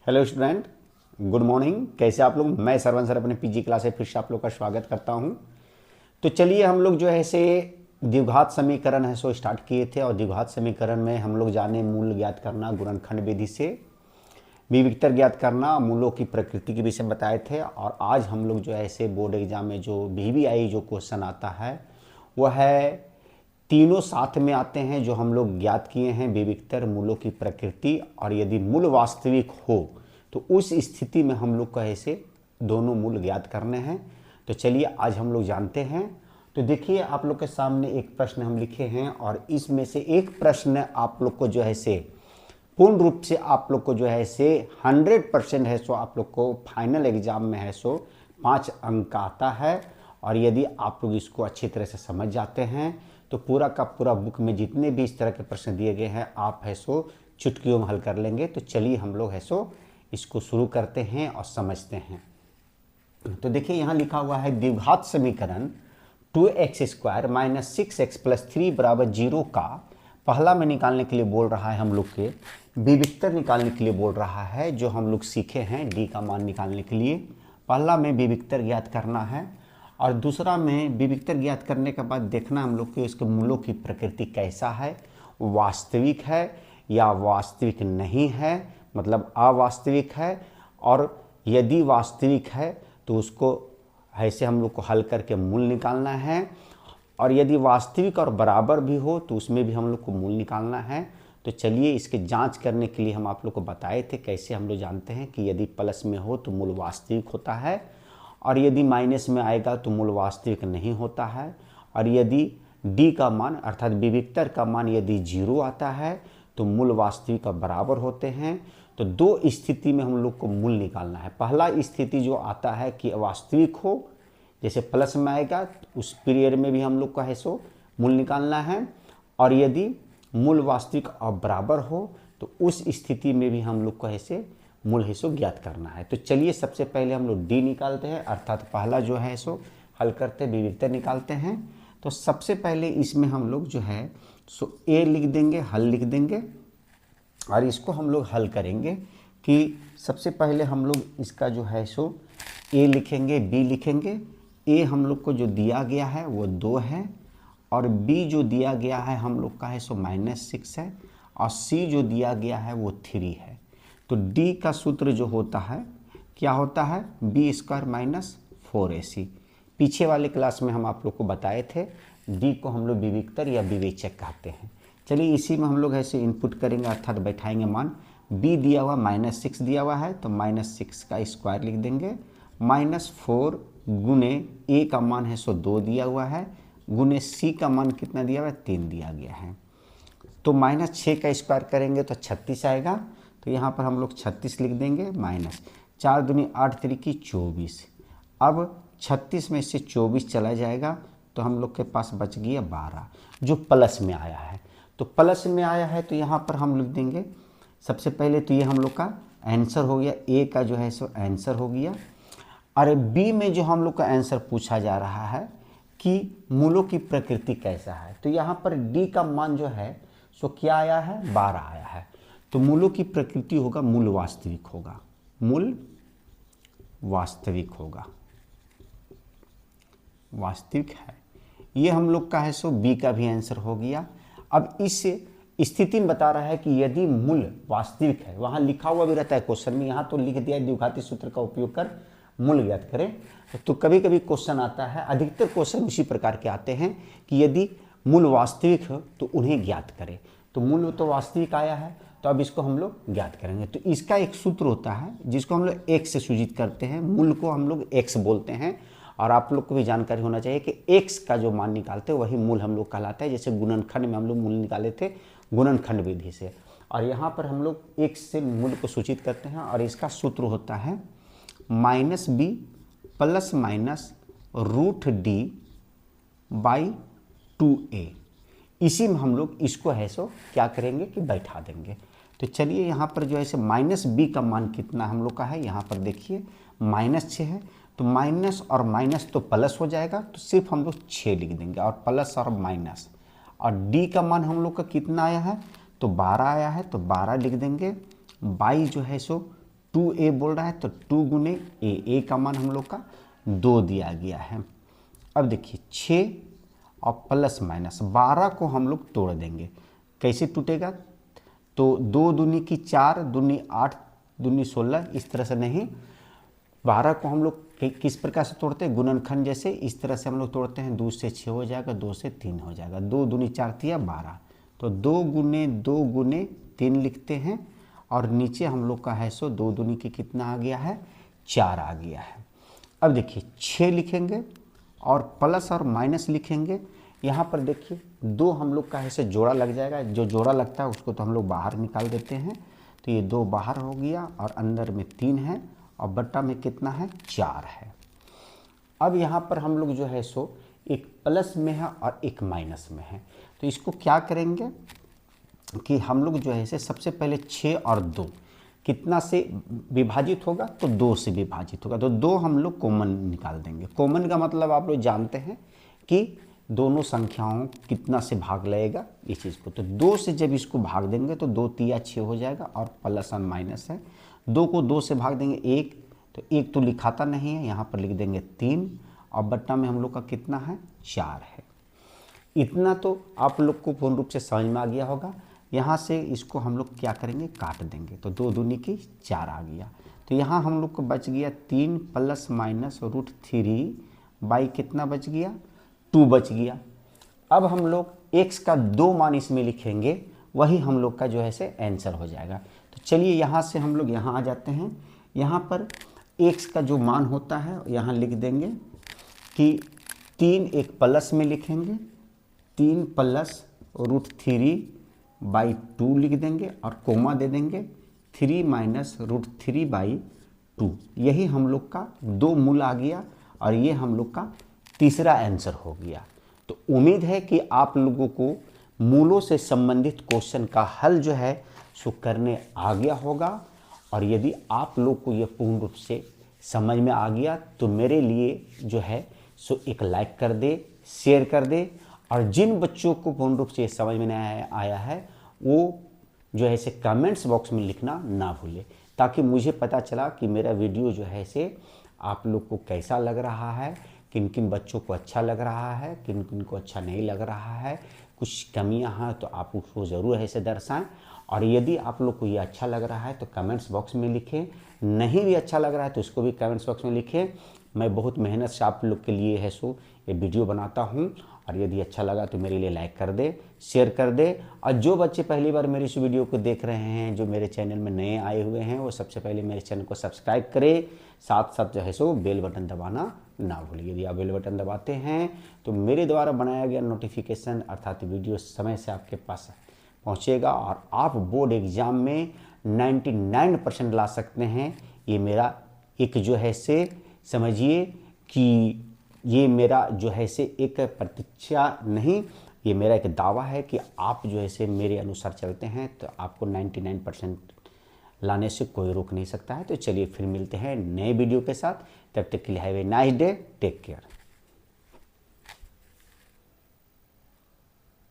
Hello student, good morning. कैसे आप लोग? मैं सरवन सर अपने पीजी क्लास से फिर से आप लोग का स्वागत करता हूं। तो चलिए हम लोग जो है से द्विघात समीकरण है सो स्टार्ट किए थे, और द्विघात समीकरण में हम लोग जाने मूल ज्ञात करना, गुणनखंड विधि से विविक्तर ज्ञात करना, मूलों की प्रकृति के विषय बताए थे। और आज हम लोग जो है ऐसे बोर्ड एग्जाम में जो VVI जो क्वेश्चन आता है वह है, तीनों साथ में आते हैं जो हम लोग ज्ञात किए हैं, विविक्तर, मूलों की प्रकृति, और यदि मूल वास्तविक हो तो उस स्थिति में हम लोग को ऐसे दोनों मूल ज्ञात करने हैं। तो चलिए आज हम लोग जानते हैं। तो देखिए आप लोग के सामने एक प्रश्न हम लिखे हैं, और इसमें से एक प्रश्न आप लोग को जो है से पूर्ण रूप से आप लोग को जो है से 100% है सो आप लोग को फाइनल एग्जाम में है सो 5 अंक का आता है। और यदि आप लोग इसको अच्छी तरह से समझ जाते हैं तो पूरा का पूरा बुक में जितने भी इस तरह के प्रश्न दिए गए हैं आप है सो चुटकियों में हल कर लेंगे। तो चलिए हम लोग है सो इसको शुरू करते हैं और समझते हैं। तो देखिए यहाँ लिखा हुआ है, द्विघात समीकरण 2x² - 6x + 3 = 0 का पहला में निकालने के लिए बोल रहा है, हम लोग के विविक्तर निकालने के लिए बोल रहा है, जो हम लोग सीखे हैं डी का मान निकालने के लिए। पहला में विविक्तर ज्ञात करना है, और दूसरा में विविक्तर ज्ञात करने के बाद देखना हम लोग के उसके मूलों की प्रकृति कैसा है, वास्तविक है या वास्तविक नहीं है, मतलब अवास्तविक है। और यदि वास्तविक है तो उसको ऐसे हम लोग को हल करके मूल निकालना है, और यदि वास्तविक और बराबर भी हो तो उसमें भी हम लोग को मूल निकालना है। तो चलिए इसके जांच करने के लिए हम आप लोग को बताए थे कैसे हम लोग जानते हैं कि यदि प्लस में हो तो मूल वास्तविक होता है, और यदि माइनस में आएगा तो मूल वास्तविक नहीं होता है। और यदि डी का मान अर्थात विविक्तर का मान यदि 0 आता है तो मूल वास्तविक और बराबर होते हैं। तो दो स्थिति में हम लोग को मूल निकालना है। पहला स्थिति जो आता है कि वास्तविक हो, जैसे प्लस में आएगा तो उस पीरियड में भी हम लोग का है सो मूल निकालना है, और यदि मूल वास्तविक और बराबर हो तो उस स्थिति में भी हम लोग को ऐसे मूल है सो ज्ञात करना है। तो चलिए सबसे पहले हम लोग डी निकालते हैं, अर्थात पहला जो है सो हल करते विविक्तर निकालते हैं। तो सबसे पहले इसमें हम लोग जो है सो ए लिख देंगे, हल लिख देंगे, और इसको हम लोग हल करेंगे कि सबसे पहले हम लोग इसका जो है सो ए लिखेंगे, बी लिखेंगे। ए हम लोग को जो दिया गया है वो 2 है, और बी जो दिया गया है हम लोग का है सो -6 है, और सी जो दिया गया है वो 3 है। तो डी का सूत्र जो होता है क्या होता है, b² - 4ac। पीछे वाले क्लास में हम आप लोग को बताए थे, डी को हम लोग विविक्तर या विवेचक कहते हैं। चलिए इसी में हम लोग ऐसे इनपुट करेंगे, अर्थात बैठाएंगे मान। बी दिया हुआ -6 दिया हुआ है तो -6 का स्क्वायर लिख देंगे, -4 गुने ए का मान है सो 2 दिया हुआ है, गुने सी का मान कितना दिया हुआ है, 3 दिया गया है। तो -6 का स्क्वायर करेंगे तो 36 आएगा। तो यहाँ पर हम लोग 36 लिख देंगे, -4 दूनी 8 तिरिकी 24। अब 36 में से 24 चला जाएगा तो हम लोग के पास बच गया 12, जो प्लस में आया है। तो प्लस में आया है तो यहाँ पर हम लिख देंगे सबसे पहले तो ये हम लोग का आंसर हो गया, ए का जो है सो आंसर हो गया। और बी में जो हम लोग का आंसर पूछा जा रहा है कि मूलों की प्रकृति कैसा है, तो यहाँ पर डी का मान जो है सो क्या आया है, 12 आया है। तो मूलों की प्रकृति होगा मूल वास्तविक होगा, मूल वास्तविक होगा, वास्तविक है। ये हम लोग का है सो बी का भी आंसर हो गया। अब इस स्थिति में बता रहा है कि यदि मूल वास्तविक है, वहाँ लिखा हुआ भी रहता है क्वेश्चन में, यहाँ तो लिख दिया द्विघाती सूत्र का उपयोग कर मूल ज्ञात करें। तो कभी कभी क्वेश्चन आता है, अधिकतर क्वेश्चन इसी प्रकार के आते हैं कि यदि मूल वास्तविक हो तो उन्हें ज्ञात करें। तो मूल तो वास्तविक आया है तो अब इसको हम लोग ज्ञात करेंगे। तो इसका एक सूत्र होता है जिसको हम लोग एक्स से सूचित करते हैं, मूल को हम लोग एक्स बोलते हैं। और आप लोग को भी जानकारी होना चाहिए कि एक्स का जो मान निकालते हैं वही मूल हम लोग कहलाता है। जैसे गुणनखंड में हम लोग मूल निकाले थे गुणनखंड विधि से, और यहाँ पर हम लोग एक्स से मूल को सूचित करते हैं, और इसका सूत्र होता है -b ± √d/2a। इसी में हम लोग इसको है सो क्या करेंगे कि बैठा देंगे। तो चलिए यहाँ पर जो है सो -b का मान कितना हम लोग का है, यहाँ पर देखिए -6 है, तो माइनस और माइनस तो प्लस हो जाएगा, तो सिर्फ हम लोग 6 लिख देंगे, और प्लस और माइनस। और डी का मान हम लोग का कितना आया है, तो 12 आया है, तो 12 लिख देंगे। बाई जो है सो 2a बोल रहा है तो 2 गुने a का मान हम लोग का 2 दिया गया है। अब देखिए 6 और प्लस माइनस 12 को हम लोग तोड़ देंगे। कैसे टूटेगा? तो 2 दूनी की 4, दूनी 8, दूनी 16, इस तरह से नहीं। 12 को हम लोग किस प्रकार से तोड़ते हैं? गुणनखंड जैसे इस तरह से हम लोग तोड़ते हैं। 2 से 6 हो जाएगा, 2 से 3 हो जाएगा। 2 दूनी 4 तिया 12, तो 2 गुने 3 लिखते हैं। और नीचे हम लोग का है सो 2 दूनी की कितना आ गया है? 4 आ गया है। अब देखिए 6 लिखेंगे और प्लस और माइनस लिखेंगे। यहाँ पर देखिए 2 हम लोग का ऐसे जोड़ा लग जाएगा। जो जोड़ा लगता है उसको तो हम लोग बाहर निकाल देते हैं। तो ये 2 बाहर हो गया और अंदर में 3 है और बट्टा में कितना है? 4 है। अब यहाँ पर हम लोग जो है सो एक प्लस में है और एक माइनस में है। तो इसको क्या करेंगे कि हम लोग जो है से सबसे पहले 6 और 2 कितना से विभाजित होगा? तो 2 से विभाजित होगा। तो 2 हम लोग कॉमन निकाल देंगे। कॉमन का मतलब आप लोग जानते हैं कि दोनों संख्याओं कितना से भाग लगेगा इस चीज़ को। तो 2 से जब इसको भाग देंगे तो 2 तिया 6 हो जाएगा और प्लस और माइनस है। 2 को 2 से भाग देंगे 1, तो 1 तो लिखाता नहीं है, यहाँ पर लिख देंगे 3 और बट्टा में हम लोग का कितना है? 4 है। इतना तो आप लोग को पूर्ण रूप से समझ में आ गया होगा। यहाँ से इसको हम लोग क्या करेंगे? काट देंगे। तो 2 दूनी की 4 आ गया। तो यहाँ हम लोग को बच गया 3 प्लस माइनस √3 बाई कितना बच गया? 2 बच गया। अब हम लोग x का 2 मान इसमें लिखेंगे, वही हम लोग का जो है से आंसर हो जाएगा। तो चलिए यहाँ से हम लोग यहाँ आ जाते हैं। यहाँ पर x का जो मान होता है यहाँ लिख देंगे कि 3 एक प्लस में लिखेंगे, 3 प्लस √3 बाई 2 लिख देंगे और कोमा दे देंगे 3 माइनस √3 बाई 2। यही हम लोग का 2 मूल आ गया और ये हम लोग का तीसरा आंसर हो गया। तो उम्मीद है कि आप लोगों को मूलों से संबंधित क्वेश्चन का हल जो है सो करने आ गया होगा। और यदि आप लोग को यह पूर्ण रूप से समझ में आ गया तो मेरे लिए जो है सो एक लाइक कर दे, शेयर कर दे। और जिन बच्चों को पूर्ण रूप से समझ में नहीं आया है वो जो है से कमेंट्स बॉक्स में लिखना ना भूले, ताकि मुझे पता चला कि मेरा वीडियो जो है से आप लोग को कैसा लग रहा है, किन किन बच्चों को अच्छा लग रहा है, किन किन को अच्छा नहीं लग रहा है। कुछ कमियां हैं तो आप उसको ज़रूर ऐसे दर्शाएं। और यदि आप लोग को ये अच्छा लग रहा है तो कमेंट्स बॉक्स में लिखें, नहीं भी अच्छा लग रहा है तो उसको भी कमेंट्स बॉक्स में लिखें। मैं बहुत मेहनत से आप लोग के लिए है सो ये वीडियो बनाता हूँ। और यदि अच्छा लगा तो मेरे लिए लाइक कर दे, शेयर कर दे। और जो बच्चे पहली बार मेरी इस वीडियो को देख रहे हैं, जो मेरे चैनल में नए आए हुए हैं, वो सबसे पहले मेरे चैनल को सब्सक्राइब करें, साथ साथ जो है सो बेल बटन दबाना ना भूलिए। यदि आप बेल बटन दबाते हैं तो मेरे द्वारा बनाया गया नोटिफिकेशन अर्थात वीडियो समय से आपके पास पहुँचेगा और आप बोर्ड एग्ज़ाम में 99% ला सकते हैं। ये मेरा एक जो है से समझिए कि ये मेरा जो है से एक प्रतीक्षा नहीं, ये मेरा एक दावा है कि आप जो है से मेरे अनुसार चलते हैं तो आपको 99% लाने से कोई रोक नहीं सकता है। तो चलिए फिर मिलते हैं नए वीडियो के साथ। तब तक के लिए have a nice day, take care.